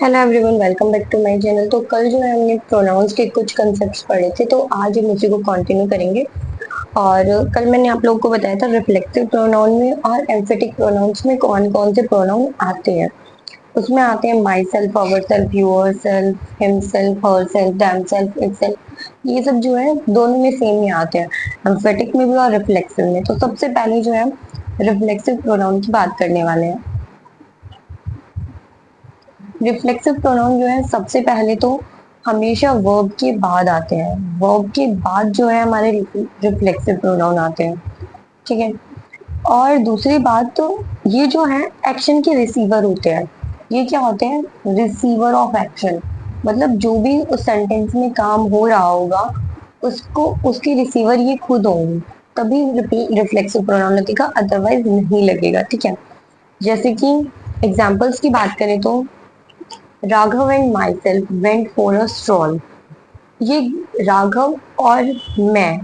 Hello everyone, welcome back to my channel. तो कल जो है हमने प्रोनाउंस के कुछ कंसेप्ट्स पढ़े थे, तो आज हम उसी को कंटिन्यू करेंगे। और कल मैंने आप लोगों को बताया था रिफ्लेक्सिव प्रोनाउन में और एम्फेटिक प्रोनाउंस में कौन कौन से प्रोनाउन आते हैं। उसमें आते हैं my self, our self, your self, him self, her self, them self, it self. ये सब जो है दोनों में सेम ही आते हैं, एम्फेटिक में भी और रिफ्लेक्सिव में। तो सबसे पहले जो है रिफ्लेक्सिव प्रोनाउन की बात करने वाले हैं। रिफ्लेक्सिव प्रोनाउन जो है सबसे पहले तो हमेशा वर्ब के बाद आते हैं। वर्ब के बाद जो है हमारे रिफ्लेक्सिव प्रोनाउन आते हैं। ठीक है। और दूसरी बात, तो ये जो है एक्शन के रिसीवर होते हैं। ये क्या होते हैं? Receiver of action. मतलब जो भी उस सेंटेंस में काम हो रहा होगा उसको उसकी रिसीवर ये खुद होंगी, तभी रिफ्लेक्सिव प्रोनाउन लगेगा, अदरवाइज नहीं लगेगा। ठीक है। जैसे कि एग्जाम्पल्स की बात करें तो Raghav and my self went for a stroll. ये राघव और मैं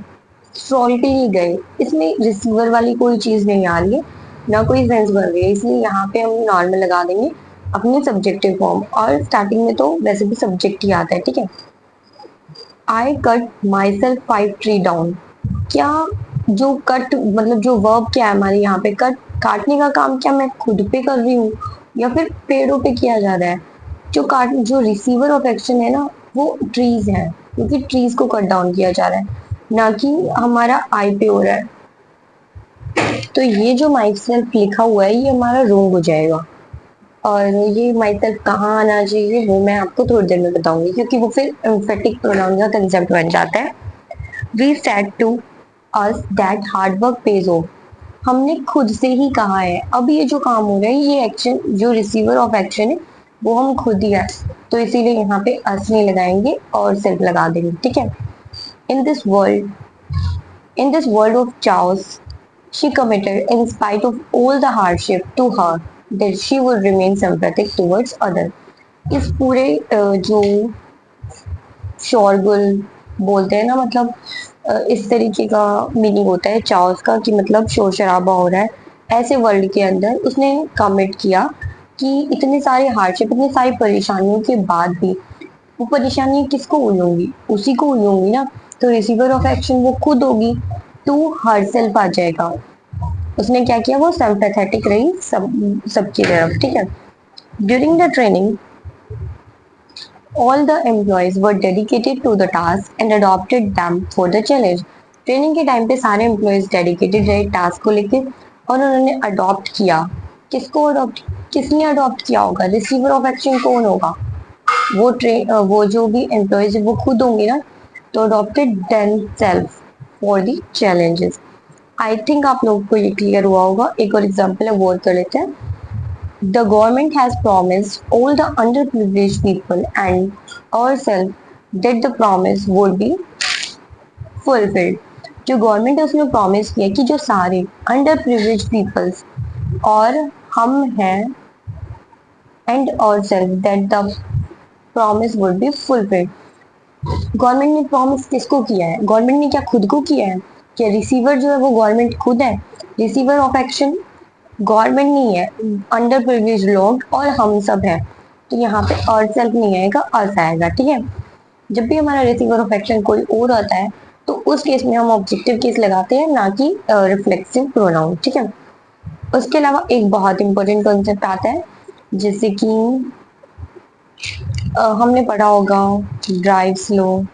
स्ट्रॉल पे ही गए, इसमें रिसीवर वाली कोई चीज नहीं आ रही है, ना कोई सेंस बन रही है, इसलिए यहाँ पे हम नॉर्मल लगा देंगे अपने सब्जेक्टिव फॉर्म। और स्टार्टिंग में तो वैसे भी सब्जेक्ट ही आता है। ठीक है। I cut my self 5 tree down. क्या जो कट मतलब जो वर्ब क्या है हमारे यहाँ पे, कट काटने का काम क्या मैं खुद पे कर रही हूँ या फिर पेड़ों पे किया जा रहा है? जो रिसीवर ऑफ एक्शन है ना, वो ट्रीज है, क्योंकि ट्रीज को कट डाउन किया जा रहा है, ना कि हमारा आई पे हो रहा है। तो ये जो माई सेल्फ लिखा हुआ है ये हमारा रोंग हो जाएगा। और ये माई सेल्फ कहाँ आना चाहिए वो मैं आपको थोड़ी देर में बताऊंगी, क्योंकि वो फिर एम्फेटिक प्रोनाउन का कंसेप्ट बन जाता है। We said to us that hard work pays off. हमने खुद से ही कहा है। अब ये जो काम हो रहा है, ये एक्शन जो रिसीवर ऑफ एक्शन है वो हम खुद ही है, तो इसीलिए यहाँ पे अस नहीं लगाएंगे और सेल्फ लगा देंगे। ठीक है। In this world in this world of chaos she committed in spite of all the hardship to her that she would remain sympathetic towards other। इस पूरे जो शोरगुल बोलते हैं ना, मतलब इस तरीके का मीनिंग होता है चाउस का, कि मतलब शोर शराबा हो रहा है ऐसे वर्ल्ड के अंदर, उसने कमिट किया कि इतने सारे हार्डशिप, इतनी सारी परेशानियों के बाद भी वो परेशानी किसको हुई होंगी? उसी को हुई होंगी ना। तो रिसीवर ऑफ एक्शन वो खुद होगी, टू हर सेल्फ आ जाएगा। उसने क्या किया? वो सिंपैथेटिक रही सबकी तरफ। ठीक है। During the training all the employees were dedicated to the task and adopted them for the challenge। Training के टाइम पे सारे एम्प्लॉयज डेडिकेटेड रहे टास्क को लेके, और उन्होंने अडॉप्ट किया। किसने अडॉप्ट किया होगा? रिसीवर ऑफ एक्शन कौन होगा? वो जो भी एम्प्लॉयज वो खुद होंगे ना। तो adopted themselves for the challenges. I think आप लोगों को ये क्लियर हुआ होगा। एक और एग्जांपल है, वो कर लेते हैं। The government has promised all the underprivileged people and ourselves that the promise would be fulfilled। जो गवर्नमेंट है उसने प्रॉमिस किया कि जो सारे अंडर प्रिविलेज पीपल्स और हम हैं एंड और self that the promise would be fulfilled. Government ने प्रॉमिस किसको किया है? गवर्नमेंट ने क्या खुद को किया है? क्या रिसीवर जो है वो गवर्नमेंट खुद है? रिसीवर ऑफ एक्शन गवर्नमेंट नहीं है, अंडर प्रिविलेज लोग और हम सब हैं। तो यहाँ पे और सेल्फ नहीं आएगा, अर्थ आएगा। ठीक है। जब भी हमारा रिसीवर ऑफ एक्शन कोई और आता है तो उस केस में हम ऑब्जेक्टिव केस लगाते हैं, ना कि रिफ्लेक्सिव प्रोनाउन। ठीक है। उसके अलावा एक बहुत इंपॉर्टेंट कॉन्सेप्ट आता है, जैसे कि हमने पढ़ा होगा drive slow,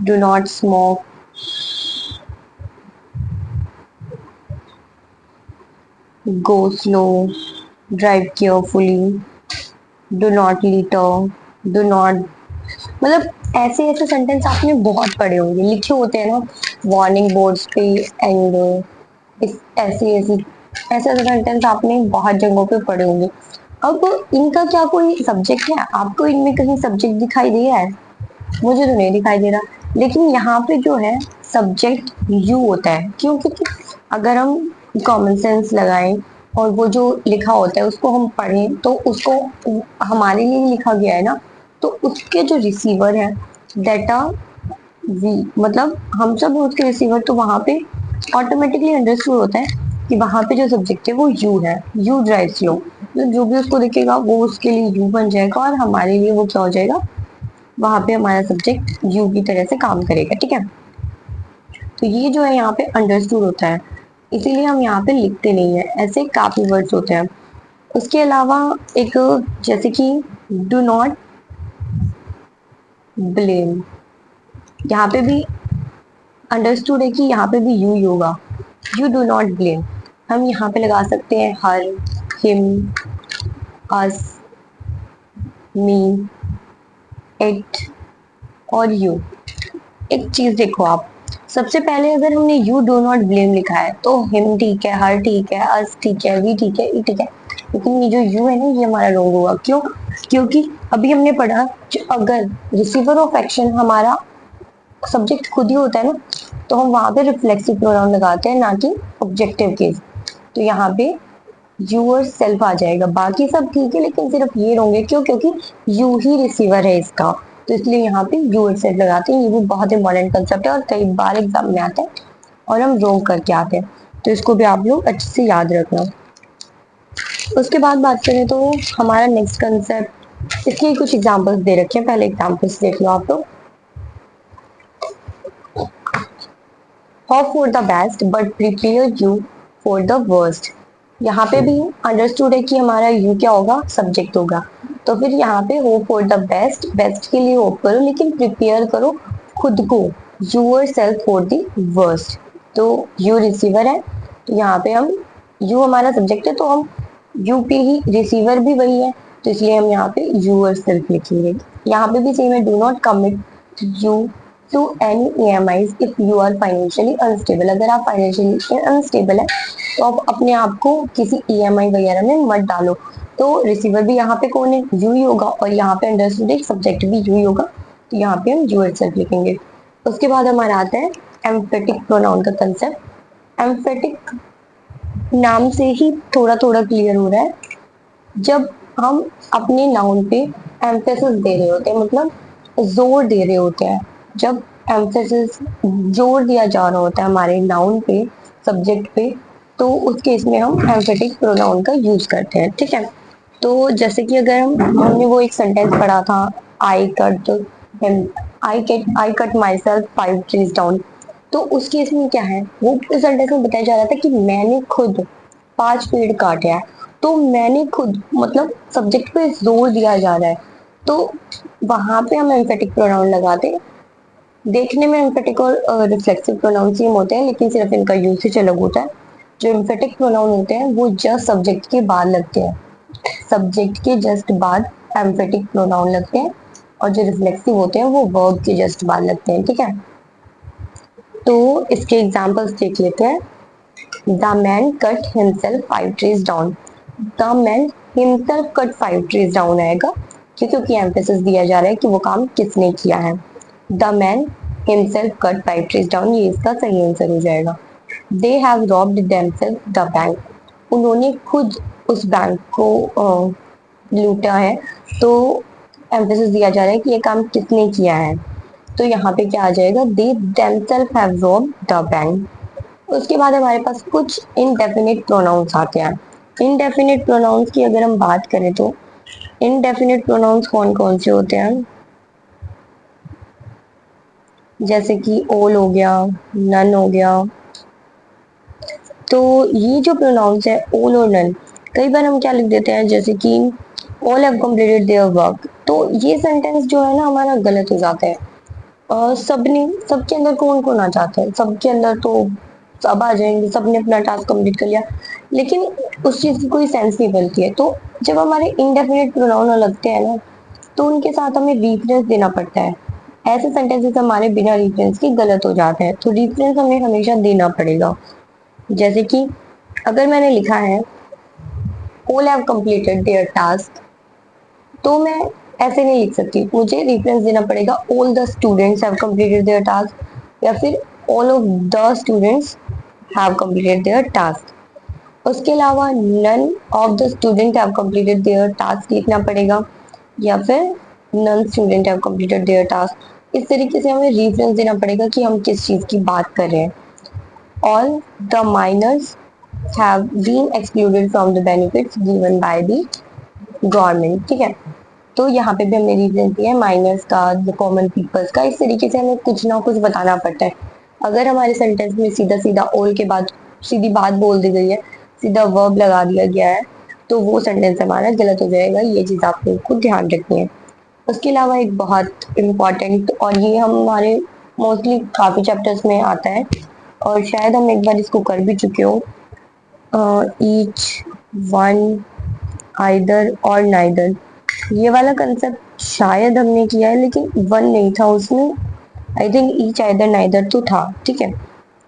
do not smoke, go slow, drive carefully, do not litre, do not. मतलब ऐसे ऐसे सेंटेंस आपने बहुत पढ़े होंगे, लिखे होते हैं ना वार्निंग बोर्ड्स पे। एंड इस ऐसे ऐसे ऐसे ऐसे सेंटेंस आपने बहुत जगहों पे पढ़े होंगे। अब इनका क्या कोई सब्जेक्ट है? आपको इनमें कहीं सब्जेक्ट दिखाई दिया है? मुझे तो नहीं दिखाई दे रहा। लेकिन यहाँ पे जो है सब्जेक्ट यू होता है। क्यों? क्योंकि अगर हम कॉमन सेंस लगाएं और वो जो लिखा होता है उसको हम पढ़ें, तो उसको हमारे लिए लिखा गया है ना, तो उसके जो रिसीवर है डेटा वी, मतलब हम सब उसके रिसीवर, तो वहां पे ऑटोमेटिकली अंडरस्टूड होता है कि वहां पे जो सब्जेक्ट है वो यू है, यू ड्राइव्स यू, मतलब जो भी उसको दिखेगा वो उसके लिए यू बन जाएगा और हमारे लिए वो क्या हो जाएगा, वहां पे हमारा सब्जेक्ट यू की तरह से काम करेगा। ठीक है, तो ये जो है यहाँ पे अंडरस्टूड होता है, इसीलिए हम यहाँ पे लिखते नहीं है, ऐसे काफी वर्ड्स होते हैं। उसके अलावा एक, जैसे कि डू नॉट ब्लेम, यहाँ पे भी अंडरस्टूड है कि यहाँ पे भी यू ही होगा, यू डू नॉट ब्लेम। हम यहाँ पे लगा सकते हैं हर, हिम, अस, मी, इट और यू। एक चीज देखो आप, सबसे पहले अगर हमने यू डू नॉट ब्लेम लिखा है तो हिम ठीक है, हर ठीक है, अस ठीक है, वी ठीक है, ई ठीक है, लेकिन ये जो यू है ना ये हमारा रॉन्ग हुआ। क्यों? क्योंकि अभी हमने पढ़ा कि अगर रिसीवर ऑफ एक्शन हमारा सब्जेक्ट खुद ही होता है ना, तो हम वहां पे रिफ्लेक्सिव प्रोनाउन लगाते हैं, ना कि ऑब्जेक्टिव केस। तो यहाँ पे यू और सेल्फ आ जाएगा, बाकी सब ठीक है लेकिन सिर्फ ये होंगे। क्यों? क्योंकि यू ही रिसीवर है इसका, तो इसलिए यहाँ पे यू और सेल्फ लगाते हैं। ये भी बहुत इंपॉर्टेंट कंसेप्ट है और कई बार एग्जाम में आता है और हम रोक करके आते हैं, तो इसको भी आप लोग अच्छे से याद रखना। उसके बाद बात करें तो हमारा नेक्स्ट कंसेप्ट, इसके कुछ एग्जाम्पल्स दे रखे हैं, पहले एग्जाम्पल्स देख लो आप लोग। Hope for the best but prepare you for the worst. यहाँ पे भी अंडरस्टूड है कि हमारा यू क्या होगा, सब्जेक्ट होगा, तो फिर यहाँ पे hope for the best, best के लिए होप करो लेकिन प्रिपेयर करो खुद को, yourself for the worst. तो यू रिसीवर है, तो यहाँ पे हम, यू हमारा सब्जेक्ट है तो हम यू पे ही, रिसीवर भी वही है तो इसलिए हम यहाँ पे यूर सेल्फ लिखेंगे। यहाँ पे भी सेम है, do not commit you to any EMIs if you are financially unstable. अगर आप फाइनेंशियली अनस्टेबल है तो आप अपने आप को किसी EMI वगैरह में मत डालो। तो रिसीवर भी यहाँ पे कौन है, यू ही होगा, और यहाँ पे अंडरस्टूड एक सब्जेक्ट भी यू ही होगा, तो यहाँ पे हम यू इटसेल्फ लिखेंगे। उसके बाद हमारा आता है एम्फेटिक प्रोनाउन का कंसेप्ट। एम्फेटिक नाम से ही थोड़ा थोड़ा क्लियर हो रहा है, जब हम अपने नाउन पे एम्फेसिस दे रहे होते हैं, मतलब जोर दे रहे होते हैं, जब एम्फेसिस, जोर दिया जा रहा होता है हमारे नाउन पे, सब्जेक्ट पे, तो उस केस में हम एम्फेटिक प्रोनाउन का यूज करते हैं। ठीक है, तो जैसे कि अगर हमने वो एक सेंटेंस पढ़ा था, I cut I cut my self 5 trees down, तो उस केस में क्या है, वो इस सेंटेंस में बताया जा रहा था कि मैंने खुद 5 पेड़ काटे हैं, तो मैंने खुद मतलब सब्जेक्ट पे जोर दिया जा रहा है, तो वहां पे हम एम्फेटिक प्रोनाउन लगाते हैं। देखने में एम्फेटिक और रिफ्लेक्सिव प्रोनाउन सेम होते हैं लेकिन सिर्फ इनका यूसेज अलग होता है। जो एम्फेटिक प्रोनाउन होते हैं वो जस्ट सब्जेक्ट के बाद लगते हैं, सब्जेक्ट के जस्ट बाद एम्फेटिक प्रोनाउन लगते हैं, और जो रिफ्लेक्सिव होते हैं वो वर्ब के जस्ट बाद लगते हैं। ठीक है, तो इसके एग्जांपल्स देख लेते हैं। The man cut himself 5 trees down, the man himself cut 5 trees down आएगा क्योंकि एम्फेसिस दिया जा रहा है कि वो काम किसने किया है। The man himself cut 5 trees down, ये इसका सही आंसर हो जाएगा। They have robbed themselves the bank, उन्होंने खुद उस बैंक को लूटा है, तो एम्फेसिस दिया जा रहा है कि ये काम किसने किया है, तो यहाँ पे क्या आ जाएगा, they themselves have robbed the bank. उसके बाद हमारे पास कुछ इनडेफिनिट प्रोनाउंस आते हैं। इनडेफिनिट प्रोनाउंस की अगर हम बात करें तो इनडेफिनिट प्रोनाउंस कौन कौन से होते हैं, जैसे कि ऑल हो गया, नन हो गया। तो ये जो प्रोनाउंस है ऑल और नन, कई बार हम क्या लिख देते हैं, जैसे कि all have completed their work, तो ये सेंटेंस जो है ना हमारा गलत हो जाता है। सबने, सबके अंदर कौन कौन आ जाता है, सबके अंदर तो सब आ जाएंगे, सबने अपना टास्क कंप्लीट कर लिया, लेकिन उस चीज की कोई सेंस नहीं बनती है। तो जब हमारे इंडेफिनिट प्रोनाउन लगते हैं ना, तो उनके साथ हमें रेफरेंस देना पड़ता है। ऐसे सेंटेंसेस हमारे बिना रेफरेंस के गलत हो जाते हैं, तो रेफरेंस हमें हमेशा देना पड़ेगा। जैसे कि अगर मैंने लिखा है all have completed their task, तो मैं ऐसे नहीं लिख सकती, मुझे रेफरेंस देना पड़ेगा all the students have completed their task, या फिर all of the students have completed their task. उसके अलावा none of the student have completed their task लिखना पड़ेगा, या फिर none student have completed their task. इस तरीके से हमें रेफरेंस देना पड़ेगा कि हम किस चीज की बात कर रहे हैं। All the minors have been excluded from the benefits given by the government, ठीक है। तो यहाँ पे भी हमने रीजन दिया है, माइनर्स का, द कॉमन पीपल्स का। इस तरीके से हमें कुछ ना कुछ बताना पड़ता है। अगर हमारे सेंटेंस में सीधा सीधा ऑल के बाद सीधी बात बोल दी गई है, सीधा वर्ब लगा दिया गया है, तो वो सेंटेंस हमारा गलत हो जाएगा। ये चीज आपको ध्यान रखनी है। उसके अलावा एक बहुत इम्पॉर्टेंट, और ये हम हमारे मोस्टली काफी चैप्टर्स में आता है, और शायद हम एक बार इसको कर भी चुके हो, ईच, वन, आइदर और नाइदर। ये वाला कंसेप्ट शायद हमने किया है, लेकिन वन नहीं था उसमें। I think each, either, neither तो था, ठीक है।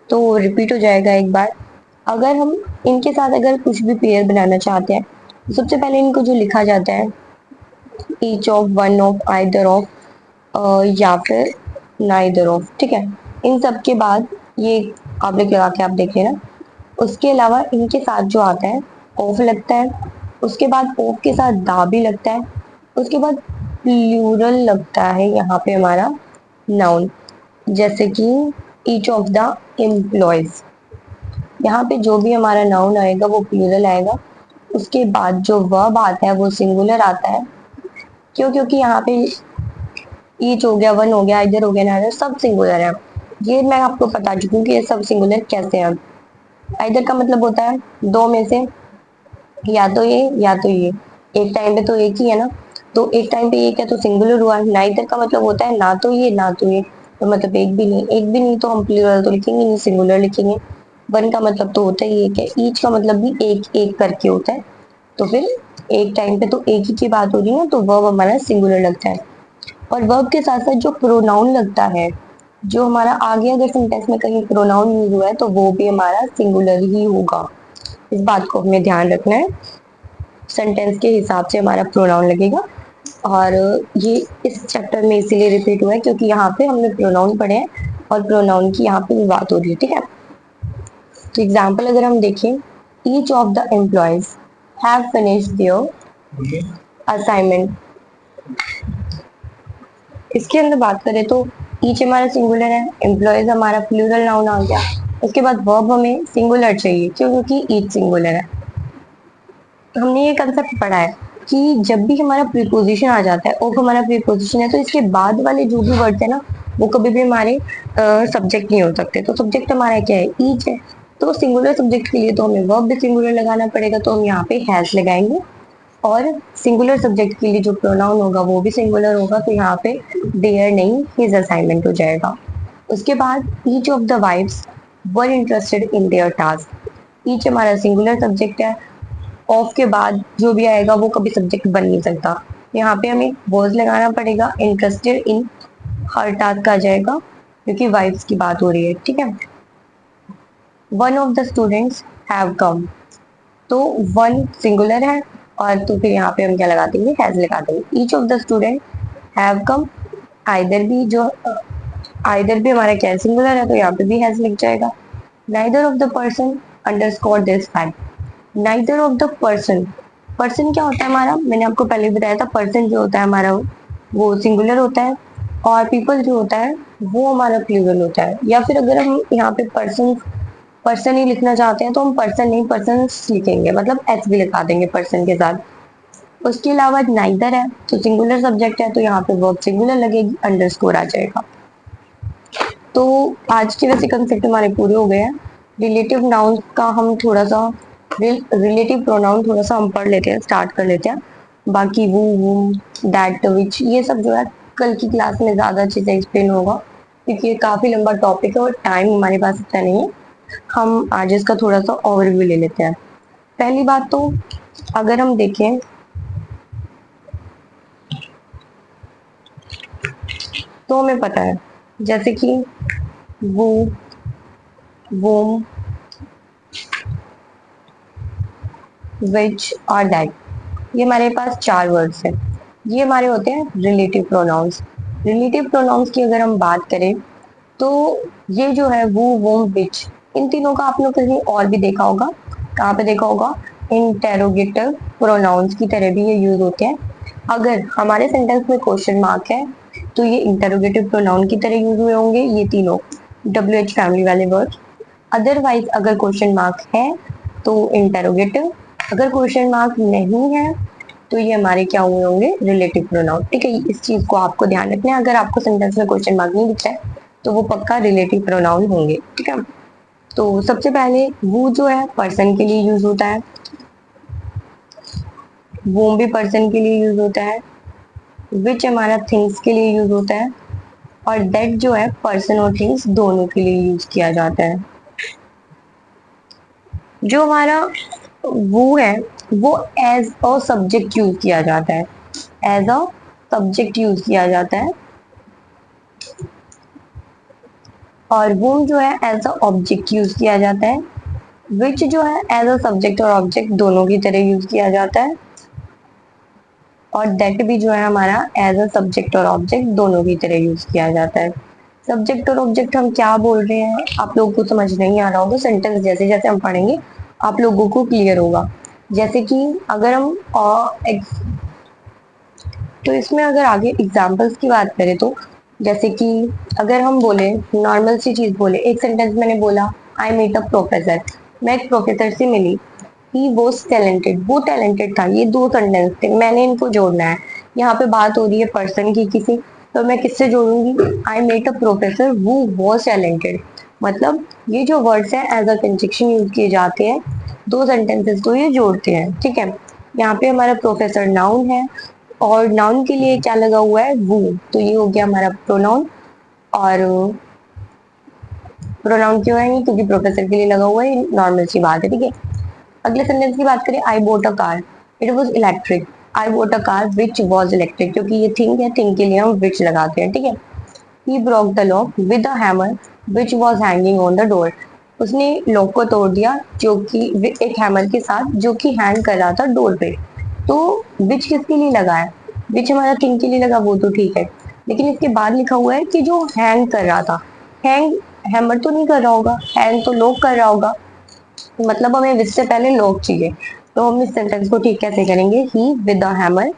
तो रिपीट हो जाएगा एक बार। अगर हम इनके साथ अगर कुछ भी पेयर बनाना चाहते हैं, तो सबसे पहले इनको जो लिखा जाता है, each of, one of, either of, या फिर नाइदर ऑफ, ठीक है। इन सब के बाद ये आप लिख लगा के आप देख लेना। उसके अलावा इनके साथ जो आता है, ऑफ लगता है। उसके बाद ऑफ के साथ दा भी लगता है। उसके बाद प्लूरल लगता है यहाँ पे हमारा नाउन, जैसे कि ईच ऑफ द एम्प्लॉयज। यहाँ पे जो भी हमारा नाउन आएगा वो प्लूरल आएगा। उसके बाद जो वर्ब आता है वो सिंगुलर आता है। क्यों? क्योंकि यहाँ पे ईच हो गया, वन हो गया, इधर हो गया, ना सब सिंगुलर है। ये मैं आपको बता चुकी हूँ कि ये सब सिंगुलर कैसे है। इधर का मतलब होता है दो में से या तो ये या तो ये। एक टाइम पे तो एक ही है ना, तो एक टाइम पे एक है तो सिंगुलर हुआ। नाइदर का मतलब होता है ना तो ये ना तो ये, तो मतलब एक भी नहीं। एक भी नहीं तो हम प्लूरल तो लिखेंगे नहीं, सिंगुलर लिखेंगे। वन का मतलब तो होता ही एक है। ईच का मतलब भी एक एक करके होता है, तो फिर एक टाइम पे तो एक ही की बात हो रही है, तो वर्ब हमारा सिंगुलर लगता है। और वर्ब के साथ साथ जो प्रोनाउन लगता है, जो हमारा आगे अगर सेंटेंस में कहीं प्रोनाउन यूज हुआ है, तो वो भी हमारा सिंगुलर ही होगा। इस बात को हमें ध्यान रखना है। सेंटेंस के हिसाब से हमारा प्रोनाउन लगेगा। और ये इस चैप्टर में इसीलिए रिपीट हुआ है क्योंकि यहाँ पे हमने प्रोनाउन पढ़े हैं, और प्रोनाउन की यहाँ पे बात हो रही है, ठीक है। तो एग्जाम्पल अगर हम देखें, each of the employees have finished their assignment. इसके अंदर बात करें तो ईच हमारा सिंगुलर है, एम्प्लॉयज हमारा प्लूरल नाउन आ गया। उसके बाद वर्ब हमें सिंगुलर चाहिए, क्यों? क्योंकि ईच सिंगुलर है। तो हमने ये कंसेप्ट पढ़ा है कि जब भी हमारा प्रीपोजिशन आ जाता है, ऑफ हमारा प्रीपोजिशन है, तो इसके बाद वाले जो भी वर्ड्स है ना, वो कभी भी हमारे सब्जेक्ट नहीं हो सकते। तो सब्जेक्ट हमारा क्या है? ईच है। तो सिंगुलर सब्जेक्ट के लिए तो हमें वर्ब भी सिंगुलर लगाना पड़ेगा, तो हम यहाँ पे हैज लगाएंगे। और सिंगुलर सब्जेक्ट के लिए जो प्रोनाउन होगा वो भी सिंगुलर होगा, तो यहाँ पे देयर नहीं, हिज असाइनमेंट हो जाएगा। उसके बाद each of the wives were interested in their task. Each हमारा सिंगुलर सब्जेक्ट है। ऑफ के बाद जो भी आएगा वो कभी सब्जेक्ट बन नहीं सकता। यहाँ पे हमें वर्ड लगाना पड़ेगा, इंटरेस्टेड इन हर टास्क आ जाएगा, क्योंकि वाइफ्स की बात हो रही है, ठीक है। One of the students have come, तो वन सिंगुलर है, और तो फिर यहाँ पे हम क्या लगा देंगे? हैज लगा देंगे। Each of the student have come, either भी जो आइदर भी हमारा क्या सिंगुलर है, तो यहाँ पे भी हैज लिख जाएगा। Neither of the person underscore this fact. Neither of the person, person क्या होता है हमारा? मैंने आपको पहले भी बताया था, पर्सन जो होता है हमारा वो सिंगुलर होता है, और पीपल जो होता है वो हमारा प्लूरल होता है। या फिर अगर हम यहाँ पे पर्सन पर्सन ही लिखना चाहते हैं, तो हम पर्सन नहीं पर्सन्स लिखेंगे, मतलब एच भी लिखा देंगे पर्सन के साथ। उसके अलावा नाइदर है तो सिंगुलर सब्जेक्ट है, तो यहाँ पे वर्ब सिंगुलर लगेगी, अंडरस्कोर आ जाएगा। तो आज के वैसे कंसेप्ट हमारे पूरे हो गए हैं। रिलेटिव नाउन का हम थोड़ा सा, रिलेटिव प्रोनाउन थोड़ा सा हम पढ़ लेते हैं, स्टार्ट कर लेते हैं। बाकी वो दैट, विच, ये सब जो है कल की क्लास में ज्यादा अच्छे से एक्सप्लेन होगा, क्योंकि ये काफी लंबा टॉपिक है और टाइम हमारे पास इतना नहीं है। हम आज इसका थोड़ा सा ओवरव्यू ले लेते हैं। पहली बात तो अगर हम देखें, तो हमें पता है जैसे कि वो, वोम, विच और दैट, ये हमारे पास चार वर्ड्स हैं। ये हमारे होते हैं रिलेटिव प्रोनाउंस। रिलेटिव प्रोनाउंस की अगर हम बात करें, तो ये जो है वो विच, इन तीनों का आप लोग कहीं और भी देखा होगा। कहाँ पे देखा होगा? इंटेरोगेटिव प्रोनाउंस की तरह भी ये यूज होते हैं। अगर हमारे सेंटेंस में क्वेश्चन मार्क है, तो ये इंटेरोगेटिव प्रोनाउन की तरह यूज हुए होंगे ये तीनों WH फैमिली वाले वर्ड। अदरवाइज अगर क्वेश्चन मार्क है तो इंटेरोगेटिव। अगर क्वेश्चन मार्क नहीं है तो ये हमारे क्या हुए होंगे, रिलेटिव प्रोनाउन। ठीक है, इस चीज को आपको ध्यान रखना है। अगर आपको सेंटेंस में क्वेश्चन मार्क नहीं दिख रहा है तो वो पक्का रिलेटिव प्रोनाउन होंगे। ठीक है, तो सबसे पहले वो जो है पर्सन के लिए यूज होता है, वो भी पर्सन के लिए यूज होता है, विच हमारा थिंग्स के लिए यूज होता है, और दैट जो है पर्सन और थिंग्स दोनों के लिए यूज किया जाता है। जो हमारा वो है वो एज अ सब्जेक्ट यूज किया जाता है, एज अ सब्जेक्ट यूज किया जाता है, और वो जो है एज अ ऑब्जेक्ट यूज किया जाता है, विच जो है एज अ सब्जेक्ट और ऑब्जेक्ट दोनों की तरह यूज किया जाता है, और दैट भी जो है हमारा एज अ सब्जेक्ट और ऑब्जेक्ट दोनों की तरह यूज किया जाता है। सब्जेक्ट और ऑब्जेक्ट हम क्या बोल रहे हैं आप लोगों को समझ नहीं आ रहा होगा, सेंटेंस जैसे जैसे हम पढ़ेंगे आप लोगों को क्लियर होगा। जैसे कि अगर हम तो इसमें अगर आगे एग्जाम्पल्स की बात करें तो जैसे कि अगर हम बोले नॉर्मल सी चीज बोले, एक सेंटेंस मैंने बोला आई मीट अ प्रोफेसर, मैं एक प्रोफेसर से मिली, ही वॉज टैलेंटेड, वो टैलेंटेड था। ये दो सेंटेंस थे, मैंने इनको जोड़ना है। यहाँ पे बात हो रही है पर्सन की किसी, तो मैं किससे जोड़ूंगी, आई मेट अ प्रोफेसर वो वॉज टैलेंटेड। मतलब ये जो वर्ड्स है एज अ कंजक्शन यूज किए जाते हैं, दो सेंटेंसेस को ये जोड़ते हैं। ठीक है, यहाँ पे हमारा प्रोफेसर नाउन है, और नाउन के लिए क्या लगा हुआ है, वो, तो ये हो गया हमारा प्रोनाउन। और प्रोनाउन क्यों है, क्योंकि प्रोफेसर के लिए लगा हुआ है, नॉर्मल सी बात है। ठीक है, अगले सेंटेंस की बात करें, I bought a car, it was electric, I bought a car which was electric, क्योंकि ये थिंग है, थिंग के लिए हम विच लगाते हैं। ठीक है, he broke the lock with a hammer which was hanging on the door, उसने लॉक को तोड़ दिया जो कि एक हैमर के साथ जो कि हैंग कर रहा था डोर पे। तो विच किसके लिए लगा है, विच हमारा थिंग के लिए लगा, वो तो ठीक है, लेकिन इसके बाद लिखा हुआ है कि जो हैंग कर रहा था, हैंग हैमर तो नहीं कर रहा होगा, हैंग तो लॉक कर रहा होगा, मतलब हमें विच से पहले लॉक चाहिए। तो हम इस सेंटेंस को ठीक कैसे करेंगे, he with the hammer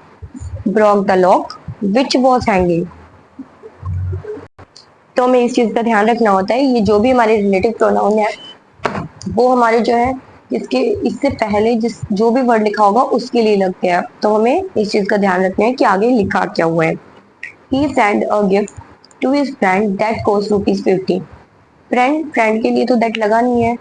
broke the lock which was hanging. तो हमें इस चीज का ध्यान रखना होता है, ये जो भी हमारे रिलेटिव प्रोनाउन है वो हमारे जो है इसके इससे पहले जिस जो भी वर्ड लिखा होगा उसके लिए लगते हैं। तो हमें इस चीज का ध्यान रखना है कि आगे लिखा क्या हुआ है। He send a gift to his friend that cost ₹50। Friend के लिए तो दैट लगा नहीं है,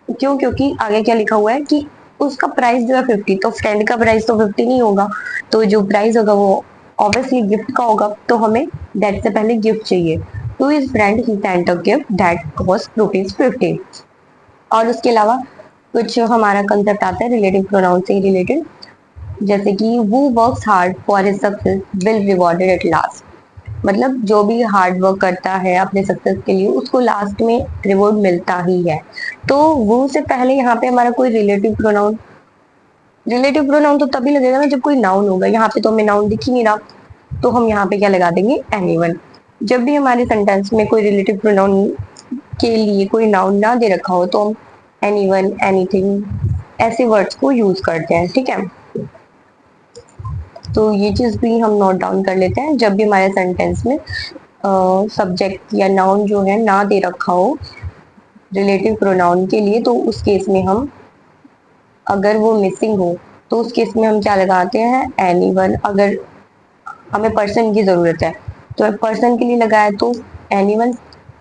क्यों, क्योंकि आगे क्या लिखा हुआ है कि उसका प्राइस जो है 50, तो फ्रेंड का प्राइस तो 50 नहीं होगा, तो जो प्राइस होगा वो ऑब्वियसली गिफ्ट का होगा, तो हमें दैट से पहले गिफ्ट चाहिए। To his friend he sent a gift that cost ₹50। और उसके अलावा कुछ हमारा कंसेप्ट आता है रिलेटिव प्रोनाउन से रिलेटेड, जैसे कि वो works hard for his success will rewarded at last, मतलब जो भी हार्ड वर्क करता है अपने सक्सेस के लिए उसको लास्ट में रिवॉर्ड मिलता ही है। तो वो से पहले यहाँ पे हमारा कोई रिलेटिव प्रोनाउन तो तभी लगेगा ना जब कोई नाउन होगा, यहाँ पे तो हमें नाउन दिख ही नहीं रहा, तो हम यहाँ पे क्या लगा देंगे, एनीवन। जब भी हमारे सेंटेंस में कोई रिलेटिव प्रोनाउन के लिए कोई नाउन ना दे रखा हो तो हम एनीवन, एनीथिंग ऐसे वर्ड्स को यूज करते हैं। ठीक है, तो ये चीज भी हम नोट डाउन कर लेते हैं, जब भी हमारे सेंटेंस में सब्जेक्ट या नाउन जो है ना दे रखा हो रिलेटिव प्रोनाउन के लिए, तो उस केस में हम, अगर वो मिसिंग हो तो उस केस में हम क्या लगाते हैं, एनीवन। अगर हमें पर्सन की जरूरत है तो पर्सन के लिए लगाया तो एनीवन,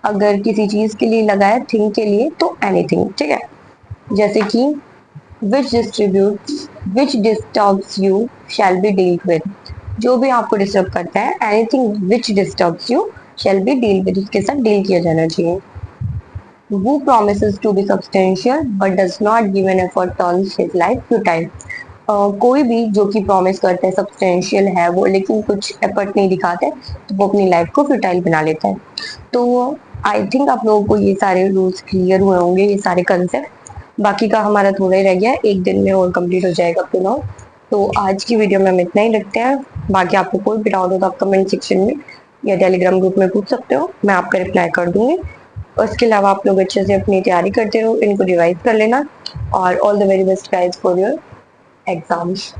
अगर किसी चीज के लिए लगाया थिंग के लिए तो एनीथिंग। ठीक है, जैसे कि which disturbs you shall be dealt with, जो भी आपको डिस्टर्ब करता है, anything which disturbs you shall be deal with, उसके साथ डील किया जाना चाहिए। Who promises to be substantial but does not give an effort turns his life futile. कोई भी जो कि प्रॉमिस करता है सब्सटेंशियल है वो, लेकिन कुछ एफर्ट नहीं दिखाता है, तो वो अपनी लाइफ को फ्यूटाइल बना लेता है। तो आई थिंक आप लोगों को ये सारे रूल्स क्लियर हुए होंगे, ये सारे कंसेप्ट। बाकी का हमारा थोड़ा ही रह गया है, एक दिन में और कंप्लीट हो जाएगा प्रोनाउन। तो आज की वीडियो में हम इतना ही रखते हैं। बाकी आपको कोई भी डाउट हो तो आप कमेंट सेक्शन में या टेलीग्राम ग्रुप में पूछ सकते हो, मैं आपका रिप्लाई कर दूंगी। उसके अलावा आप लोग अच्छे से अपनी तैयारी करते रहो, इनको रिवाइज कर लेना, और all the very best guys for your exams.